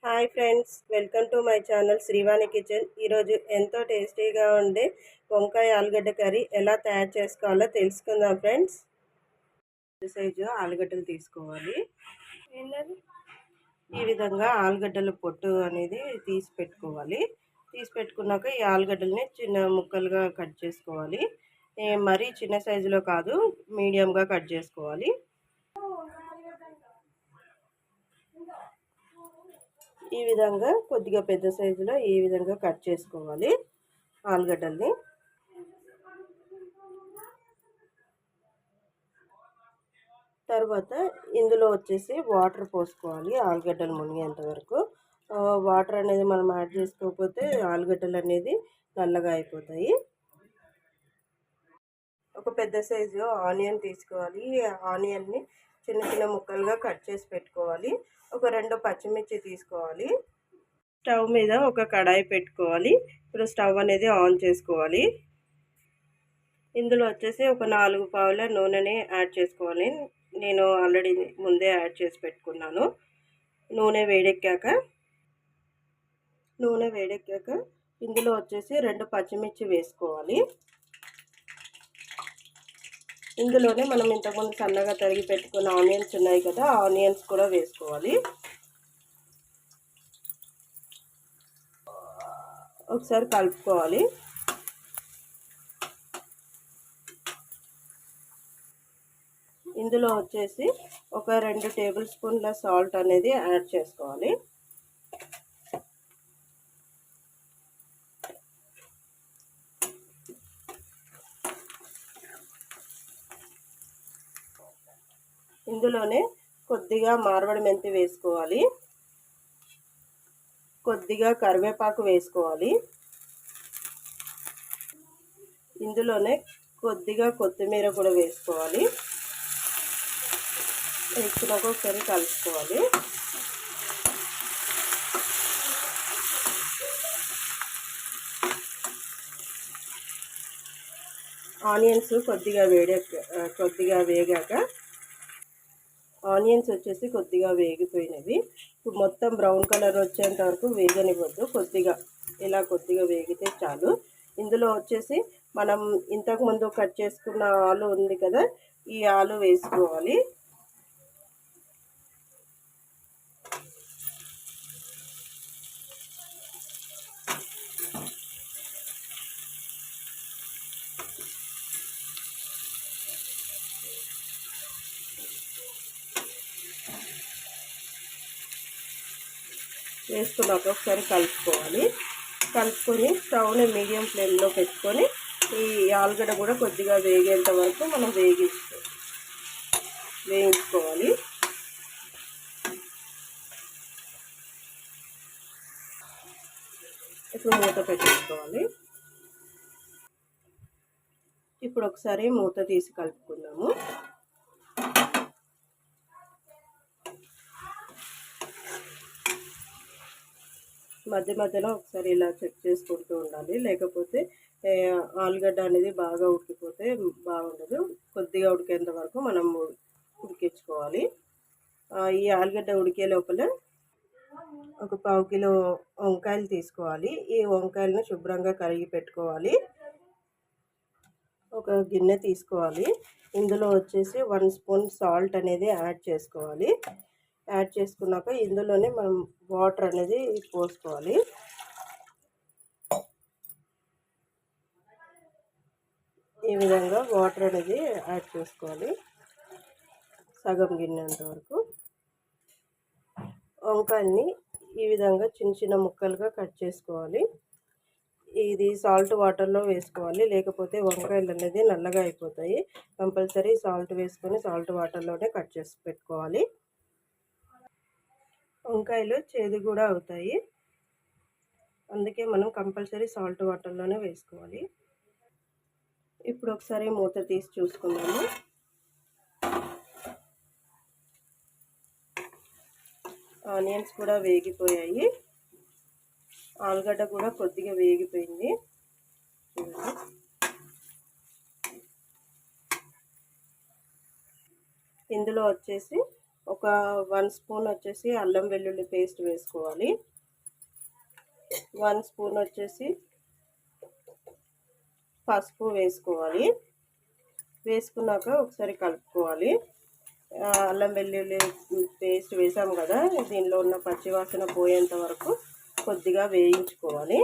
Hi friends, welcome to my channel Srivani kitchen. ఈరోజు ఎంతో టేస్టీగా ఉండే వంకాయ ఆలుగడ్డ కర్రీ ఎలా తయారు చేసుకోవాలో తెలుసుకుందాం ఫ్రెండ్స్. సైజు ఆలుగడ్డలు తీసుకోవాలి. ఈ విధంగా ఆలుగడ్డల పొట్టు అనేది తీసి పెట్టుకోవాలి. తీసి పెట్టుకున్నాక ఈ ఆలుగడ్డల్ని చిన్న ముక్కలుగా కట్ చేసుకోవాలి. మరీ చిన్న సైజులో కాదు, మీడియంగా కట్ చేసుకోవాలి. ఈ విధంగా కొద్దిగా పెద్ద సైజులో ఈ విధంగా కట్ చేసుకోవాలి ఆలుగడ్డల్ని. తర్వాత ఇందులో వచ్చేసి వాటర్ పోసుకోవాలి ఆలుగడ్డలు మునిగేంత వరకు. వాటర్ అనేది మనం యాడ్ చేసుకోకపోతే ఆలుగడ్డలు అనేది నల్లగా అయిపోతాయి. ఒక పెద్ద సైజు ఆనియన్ తీసుకోవాలి. ఆనియన్ని చిన్న చిన్న ముక్కలుగా కట్ చేసి పెట్టుకోవాలి. ఒక 2 పచ్చిమిర్చి తీసుకోవాలి. స్టవ్ మీద ఒక కడాయి పెట్టుకోవాలి. ఇప్పుడు స్టవ్ అనేది ఆన్ చేసుకోవాలి. ఇందులో వచ్చేసి ఒక 4 పావుల నూనెని యాడ్ చేసుకోవాలి. నేను ఆల్రెడీ ముందే యాడ్ చేసి పెట్టుకున్నాను. నూనె వేడెక్కాక ఇందులో వచ్చేసి 2 పచ్చిమిర్చి వేసుకోవాలి. ఇందులోనే మనం ఇంతకుముందు సన్నగా తరిగి పెట్టుకున్న ఆనియన్స్ ఉన్నాయి కదా, ఆనియన్స్ కూడా వేసుకోవాలి. ఒకసారి కలుపుకోవాలి. ఇందులో వచ్చేసి ఒక 2 టేబుల్ స్పూన్ల సాల్ట్ అనేది యాడ్ చేసుకోవాలి. ఇందులోనే కొద్దిగా మార్వడి మెంతి వేసుకోవాలి. కొద్దిగా కరివేపాకు వేసుకోవాలి. ఇందులోనే కొద్దిగా కొత్తిమీర కూడా వేసుకోవాలి. వేసుకున్నాక ఒకసారి కలుపుకోవాలి. ఆనియన్స్ కొద్దిగా వేగాక ఆనియన్స్ వచ్చేసి కొద్దిగా వేగిపోయినవి. ఇప్పుడు మొత్తం బ్రౌన్ కలర్ వచ్చేంత వరకు వేగనివ్వద్దు. కొద్దిగా వేగితే చాలు. ఇందులో వచ్చేసి మనం ఇంతకుముందు కట్ చేసుకున్న ఆలు ఉంది కదా, ఈ ఆలు వేసుకోవాలి. వేసుకున్నాక ఒకసారి కలుపుకొని స్టవ్ని మీడియం ఫ్లేమ్లో పెట్టుకొని ఈ ఆలుగడ్డ కూడా కొద్దిగా వేగేంత వరకు మనం వేయించుకోవాలి. ఇప్పుడు మూత పెట్టేసుకోవాలి. ఇప్పుడు ఒకసారి మూత తీసి కలుపుకుందాము. మధ్య మధ్యలో ఒకసారి ఇలా చెక్ చేసుకుంటూ ఉండాలి, లేకపోతే ఆలుగడ్డ అనేది బాగా ఉడికిపోతే బాగుండదు. కొద్దిగా ఉడికేంత వరకు మనం ఉడికించుకోవాలి. ఈ ఆలుగడ్డ ఉడికే లోపల ఒక 1/4 కిలో వంకాయలు తీసుకోవాలి. ఈ వంకాయలను శుభ్రంగా కడిగి పెట్టుకోవాలి. ఒక గిన్నె తీసుకోవాలి. ఇందులో వచ్చేసి 1 స్పూన్ సాల్ట్ అనేది యాడ్ చేసుకోవాలి. యాడ్ చేసుకున్నాక ఇందులోనే మనం వాటర్ అనేది పోసుకోవాలి. ఈ విధంగా వాటర్ అనేది యాడ్ చేసుకోవాలి, సగం గిన్నెంత వరకు. వంకాయల్ని ఈ విధంగా చిన్న చిన్న ముక్కలుగా కట్ చేసుకోవాలి. ఇది సాల్ట్ వాటర్లో వేసుకోవాలి, లేకపోతే వంకాయలు అనేది నల్లగా అయిపోతాయి. కంపల్సరీ సాల్ట్ వేసుకొని సాల్ట్ వాటర్లోనే కట్ చేసి పెట్టుకోవాలి. వంకాయలు చేదు కూడా అవుతాయి, అందుకే మనం కంపల్సరీ సాల్ట్ వాటర్లోనే వేసుకోవాలి. ఇప్పుడు ఒకసారి మూత తీసి చూసుకుందాము. ఆనియన్స్ కూడా వేగిపోయాయి. ఆలుగడ్డ కూడా కొద్దిగా వేగిపోయింది. ఇందులో వచ్చేసి ఒక 1 స్పూన్ వచ్చేసి అల్లం వెల్లుల్లి పేస్ట్ వేసుకోవాలి. 1 స్పూన్ వచ్చేసి పసుపు వేసుకోవాలి. వేసుకున్నాక ఒకసారి కలుపుకోవాలి. అల్లం వెల్లుల్లి పేస్ట్ వేసాము కదా, దీనిలో ఉన్న పచ్చివాసన పోయేంత వరకు కొద్దిగా వేయించుకోవాలి.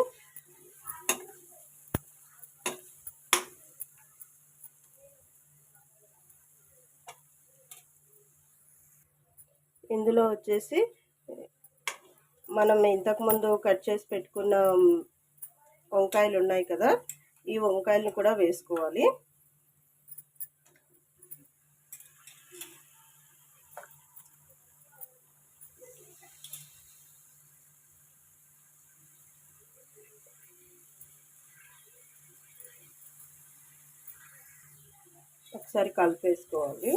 ఇందులో వచ్చేసి మనం ఇంతకుముందు కట్ చేసి పెట్టుకున్న వంకాయలు ఉన్నాయి కదా, ఈ వంకాయలను కూడా వేసుకోవాలి. ఒకసారి కలిపేసుకోవాలి.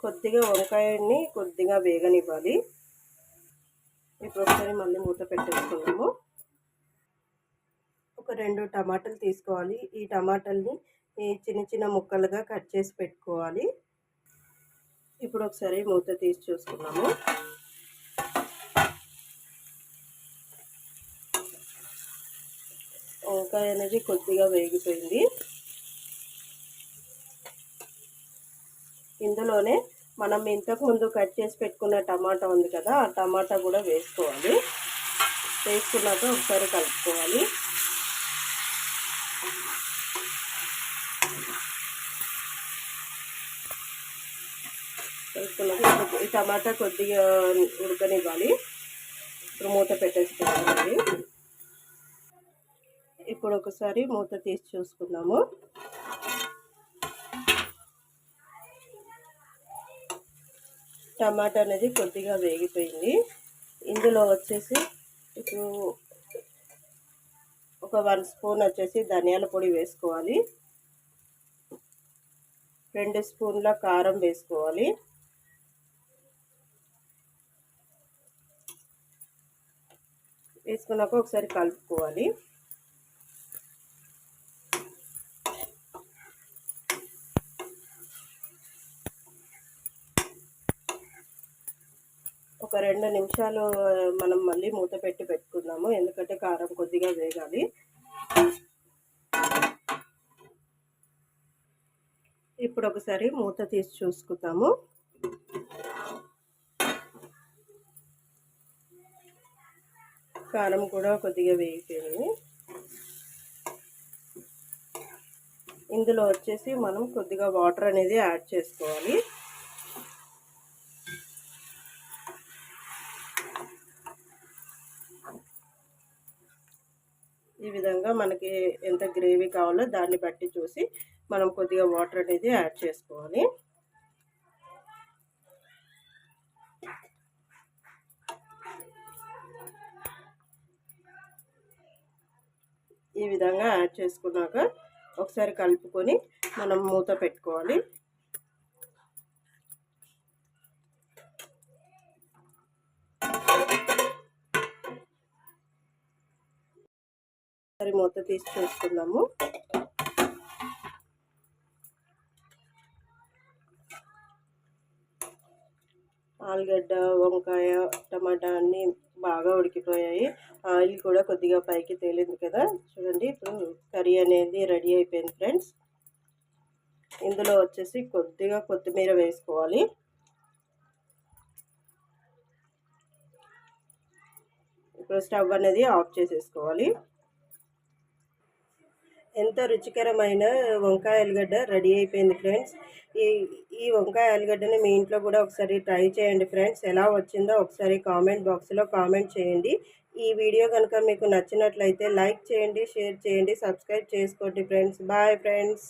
కొద్దిగా వంకాయని కొద్దిగా వేగనివ్వాలి. ఇప్పుడు ఒకసారి మళ్ళీ మూత పెట్టేసుకున్నాము. ఒక 2 టమాటాలు తీసుకోవాలి. ఈ టమాటాలని చిన్న చిన్న ముక్కలుగా కట్ చేసి పెట్టుకోవాలి. ఇప్పుడు ఒకసారి మూత తీసి చూసుకున్నాము. వంకాయ అనేది కొద్దిగా వేగిపోయింది. ఇందులోనే మనం ఇంతకుముందు కట్ చేసి పెట్టుకున్న టమాటా ఉంది కదా, ఆ టమాటా కూడా వేసుకోవాలి. వేసుకున్నాక ఒకసారి కలుపుకోవాలి. వేసుకున్నాక ఈ టమాటా కొద్దిగా ఉడకనివ్వాలి. ఇప్పుడు మూత పెట్టేసుకోవాలి. ఇప్పుడు ఒకసారి మూత తీసి చూసుకుందాము. టమాటా అనేది కొద్దిగా వేగిపోయింది. ఇందులో వచ్చేసి ఇప్పుడు ఒక 1 స్పూన్ వచ్చేసి ధనియాల పొడి వేసుకోవాలి. 2 స్పూన్ల కారం వేసుకోవాలి. వేసుకున్నాక ఒకసారి కలుపుకోవాలి. ఒక 2 నిమిషాలు మనం మళ్ళీ మూత పెట్టుకుందాము, ఎందుకంటే కారం కొద్దిగా వేగాలి. ఇప్పుడు ఒకసారి మూత తీసి చూసుకుందాము. కారం కూడా కొద్దిగా వేగిపోయింది. ఇందులో వచ్చేసి మనం కొద్దిగా వాటర్ అనేది యాడ్ చేసుకోవాలి. ఈ విధంగా మనకి ఎంత గ్రేవీ కావాలో దాన్ని బట్టి చూసి మనం కొద్దిగా వాటర్ అనేది యాడ్ చేసుకోవాలి. ఈ విధంగా యాడ్ చేసుకున్నాక ఒకసారి కలుపుకొని మనం మూత పెట్టుకోవాలి. ఒకసారి మూత తీసి చూసుకుందాము. ఆలుగడ్డ, వంకాయ, టమాటా అన్నీ బాగా ఉడికిపోయాయి. ఆయిల్ కూడా కొద్దిగా పైకి తేలింది కదా, చూడండి. ఇప్పుడు కర్రీ అనేది రెడీ అయిపోయింది ఫ్రెండ్స్. ఇందులో వచ్చేసి కొద్దిగా కొత్తిమీర వేసుకోవాలి. ఇప్పుడు స్టవ్ అనేది ఆఫ్ చేసేసుకోవాలి. ఎంతో రుచికరమైన వంకాయ ఆలుగడ్డ రెడీ అయిపోయింది ఫ్రెండ్స్. ఈ వంకాయ ఆలుగడ్డని మీ ఇంట్లో కూడా ఒకసారి ట్రై చేయండి ఫ్రెండ్స్. ఎలా వచ్చిందో ఒకసారి కామెంట్ బాక్స్లో కామెంట్ చేయండి. ఈ వీడియో కనుక మీకు నచ్చినట్లయితే లైక్ చేయండి, షేర్ చేయండి, సబ్స్క్రైబ్ చేసుకోండి ఫ్రెండ్స్. Bye friends.